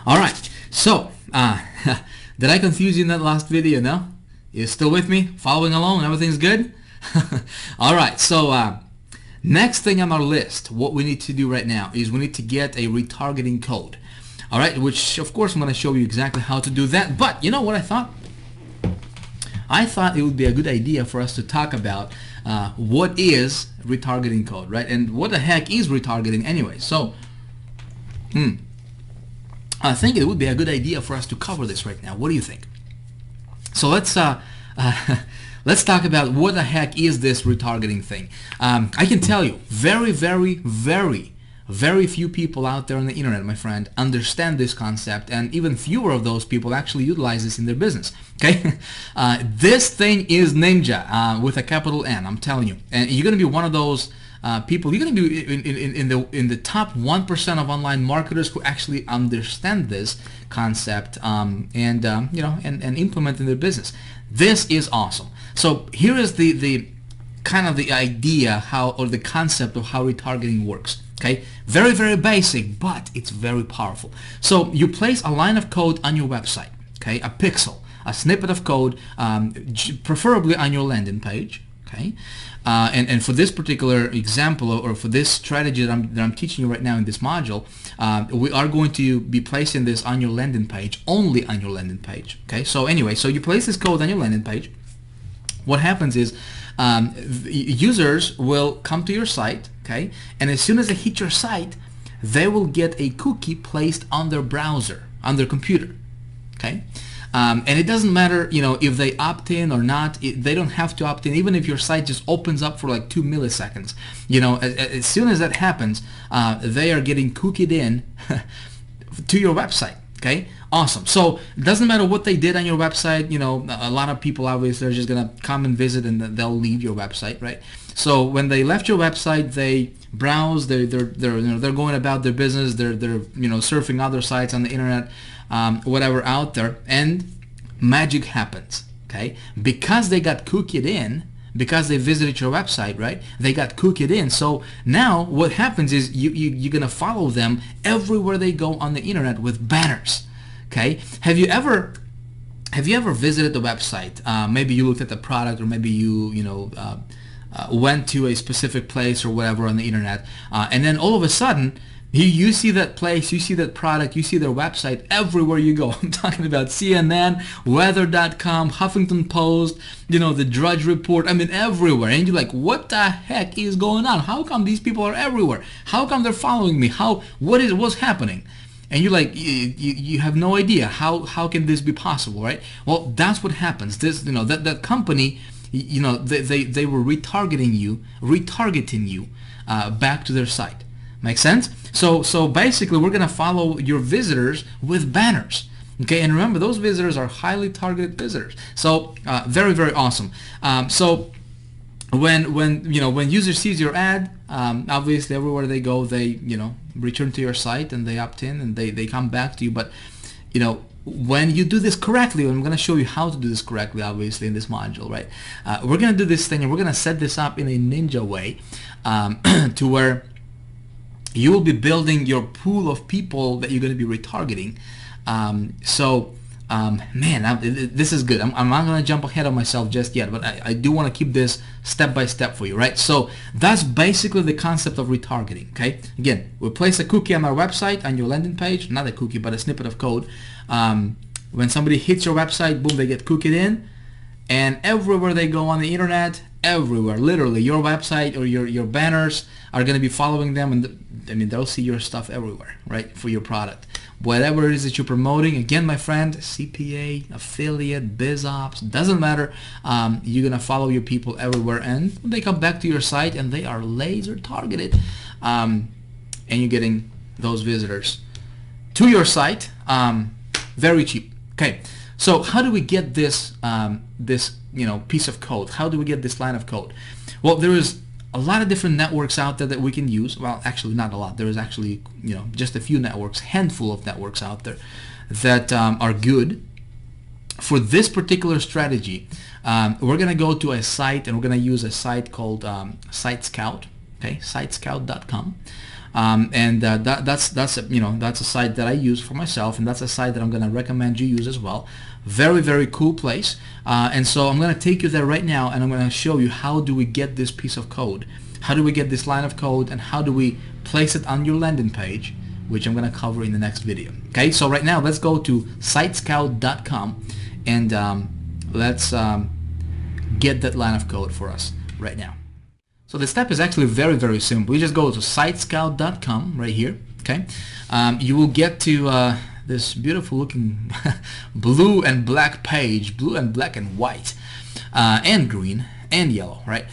All right, so did I confuse you in that last video? No? You still with me? Following along? Everything's good? All right, so next thing on our list, what we need to do right now is we need to get a retargeting code. All right, which of course I'm going to show you exactly how to do that. But you know what I thought? I thought it would be a good idea for us to talk about what is retargeting code, right? And what the heck is retargeting anyway? So, I think it would be a good idea for us to cover this right now. What do you think? So let's talk about what the heck is this retargeting thing. I can tell you, very few people out there on the internet, my friend, understand this concept, and even fewer of those people actually utilize this in their business. Okay, this thing is ninja with a capital N. I'm telling you, and you're going to be one of those people. You're going to be in the top 1% of online marketers who actually understand this concept and implement in their business. This is awesome. So here is the kind of the idea or the concept of how retargeting works. Okay, very basic, but it's very powerful. So you place a line of code on your website, okay, a pixel, a snippet of code, preferably on your landing page, okay, and for this particular example, or for this strategy that I'm teaching you right now in this module, we are going to be placing this on your landing page, only on your landing page. Okay, so anyway, so you place this code on your landing page. What happens is users will come to your site, okay, and as soon as they hit your site, they will get a cookie placed on their browser, on their computer, okay, and it doesn't matter, if they opt in or not. They don't have to opt in, even if your site just opens up for like 2 milliseconds. As soon as that happens, they are getting cookied in to your website. Okay, awesome. So it doesn't matter what they did on your website. A lot of people obviously are just gonna come and visit and they'll leave your website, right? So when they left your website, they browse. They're going about their business. They're surfing other sites on the internet, whatever out there, and magic happens. Okay, because they got cookied in. Because they visited your website, right? They got cookied in. So now what happens is you're gonna follow them everywhere they go on the internet with banners. Okay? Have you ever visited the website? Maybe you looked at the product, or maybe you went to a specific place or whatever on the internet, and then all of a sudden you see that place, you see that product, you see their website everywhere you go. I'm talking about CNN, weather.com, Huffington Post, the Drudge Report, everywhere. And you're like, what the heck is going on? How come these people are everywhere? How come they're following me? What's happening? And you're like, you have no idea. How can this be possible, right? Well, that's what happens. That company, they were retargeting you back to their site. Make sense? So basically, we're gonna follow your visitors with banners. Okay, and remember, those visitors are highly targeted visitors. So very awesome. So when user sees your ad, obviously everywhere they go, they return to your site and they opt in and they come back to you. But when you do this correctly, and I'm going to show you how to do this correctly, obviously, in this module, right? We're going to do this thing, and we're going to set this up in a ninja way to where you will be building your pool of people that you're going to be retargeting. Man, this is good. I'm not going to jump ahead of myself just yet, but I do want to keep this step by step for you, right? So that's basically the concept of retargeting, okay? Again, we place a cookie on our website, on your landing page, not a cookie, but a snippet of code. When somebody hits your website, boom, they get cookied in, and everywhere they go on the internet, everywhere, literally, your website or your banners are going to be following them, and they'll see your stuff everywhere, right, for your product. Whatever it is that you're promoting, again, my friend, CPA, affiliate, biz ops, doesn't matter. You're going to follow your people everywhere, and they come back to your site and they are laser targeted, and you're getting those visitors to your site very cheap. Okay, so how do we get this piece of code? How do we get this line of code? Well, there is a lot of different networks out there that we can use. Well, actually not a lot. There is actually just a few networks, handful of networks out there that are good for this particular strategy. We're gonna go to a site, and we're gonna use a site called Site Scout. Okay, sitescout.com. That's that's a site that I use for myself, and that's a site that I'm gonna recommend you use as well. Very cool place. And so I'm gonna take you there right now, and I'm gonna show you how do we get this piece of code, how do we get this line of code, and how do we place it on your landing page, which I'm gonna cover in the next video. Okay, so right now let's go to sitescout.com and let's get that line of code for us right now. So the step is actually very simple. You just go to sitescout.com right here. Okay, you will get to this beautiful looking blue and black page, blue and black and white, and green and yellow, right?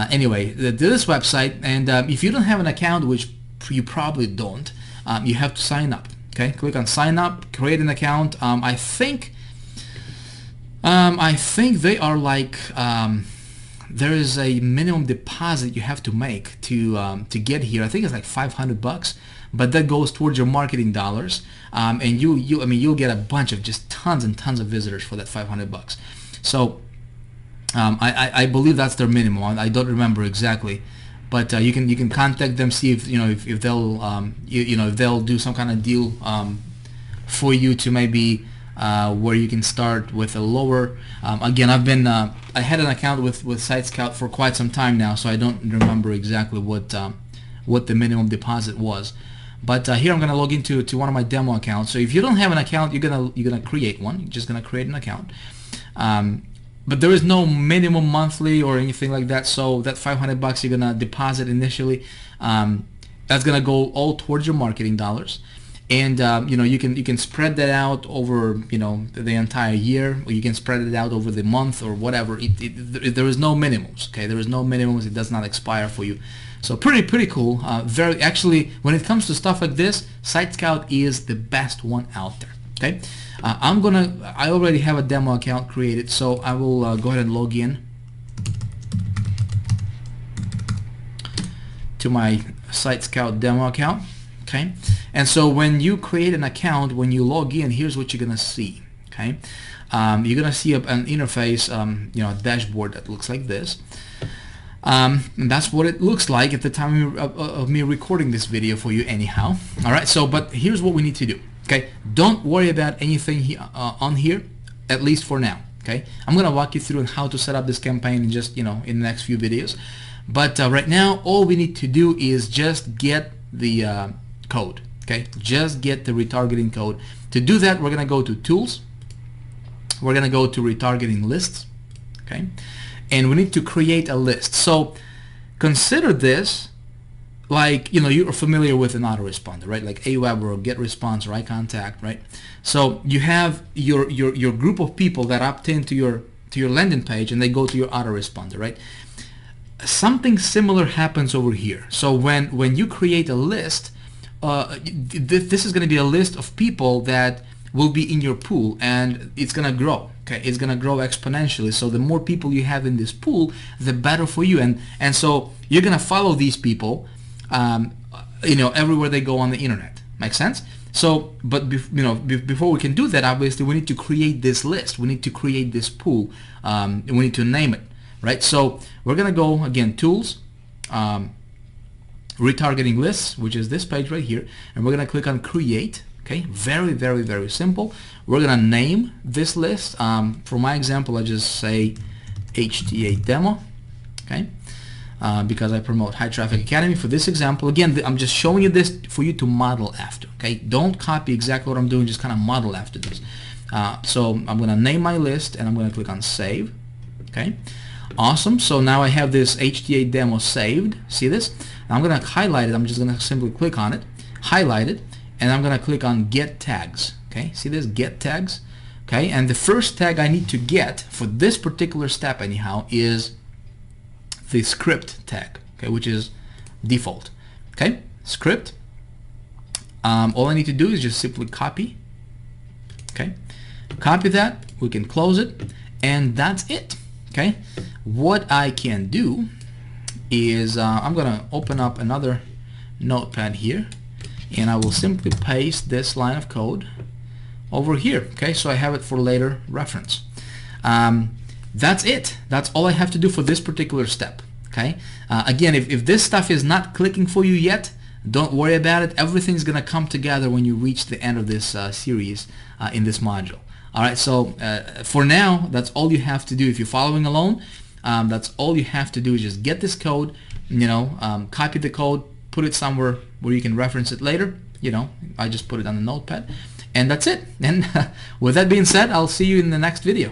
Anyway, this website, and if you don't have an account, which you probably don't, you have to sign up. Okay, click on sign up, create an account. I think they are like there is a minimum deposit you have to make to get here. I think it's like $500, but that goes towards your marketing dollars, and you'll get a bunch of just tons and tons of visitors for that $500. So I believe that's their minimum. I don't remember exactly, but you can contact them, see if if they'll if they'll do some kind of deal for you to maybe where you can start with a lower. Again, I had an account with SiteScout for quite some time now, so I don't remember exactly what the minimum deposit was. But here I'm gonna log into one of my demo accounts. So if you don't have an account, you're gonna create one. You're just gonna create an account. But there is no minimum monthly or anything like that. So that $500 you're gonna deposit initially, that's gonna go all towards your marketing dollars. And you can spread that out over the entire year, or you can spread it out over the month or whatever. There is no minimums. Okay, there is no minimums. It does not expire for you. So pretty cool. Actually, when it comes to stuff like this, SiteScout is the best one out there. Okay, I already have a demo account created, so I will go ahead and log in to my SiteScout demo account. Okay, and so when you create an account, when you log in, here's what you're gonna see. Okay, you're gonna see an interface, a dashboard that looks like this. And that's what it looks like at the time of me recording this video for you anyhow. All right, so but here's what we need to do. Okay, don't worry about anything on here, at least for now. Okay, I'm gonna walk you through how to set up this campaign in just in the next few videos. But right now, all we need to do is just get the code. Okay, just get the retargeting code. To do that, we're gonna go to tools, we're gonna go to retargeting lists. Okay, and we need to create a list. So consider this like you're familiar with an autoresponder, right? Like Aweber or GetResponse or iContact, right? So you have your group of people that opt into your landing page, and they go to your autoresponder, right? Something similar happens over here. So when you create a list, this is going to be a list of people that will be in your pool, and it's going to grow. Okay, it's going to grow exponentially. So the more people you have in this pool, the better for you. And so you're going to follow these people, everywhere they go on the internet. Make sense? So, but before we can do that, obviously we need to create this list. We need to create this pool. And we need to name it, right? So we're going to go again, tools. Retargeting lists, which is this page right here, and we're gonna click on create. Okay, very simple. We're gonna name this list. For my example, I just say HTA demo. Okay, because I promote High Traffic Academy. For this example, again, I'm just showing you this for you to model after. Okay, don't copy exactly what I'm doing. Just kind of model after this. So I'm gonna name my list, and I'm gonna click on save. Okay. Awesome. So now I have this HTA demo saved. See this? I'm going to highlight it. I'm just going to simply click on it, highlight it, and I'm going to click on get tags. Okay, see this? Get tags. Okay, and the first tag I need to get for this particular step anyhow is the script tag, okay, which is default. Okay, script. All I need to do is just simply copy. Okay, copy that. We can close it, and that's it. Okay, what I can do is I'm gonna open up another notepad here, and I will simply paste this line of code over here. Okay, so I have it for later reference. That's it. That's all I have to do for this particular step. Okay, again, if this stuff is not clicking for you yet, Don't worry about it. Everything's gonna come together when you reach the end of this series in this module. Alright, so for now, that's all you have to do. If you're following along, that's all you have to do is just get this code, copy the code, put it somewhere where you can reference it later. I just put it on the notepad, and that's it. And with that being said, I'll see you in the next video.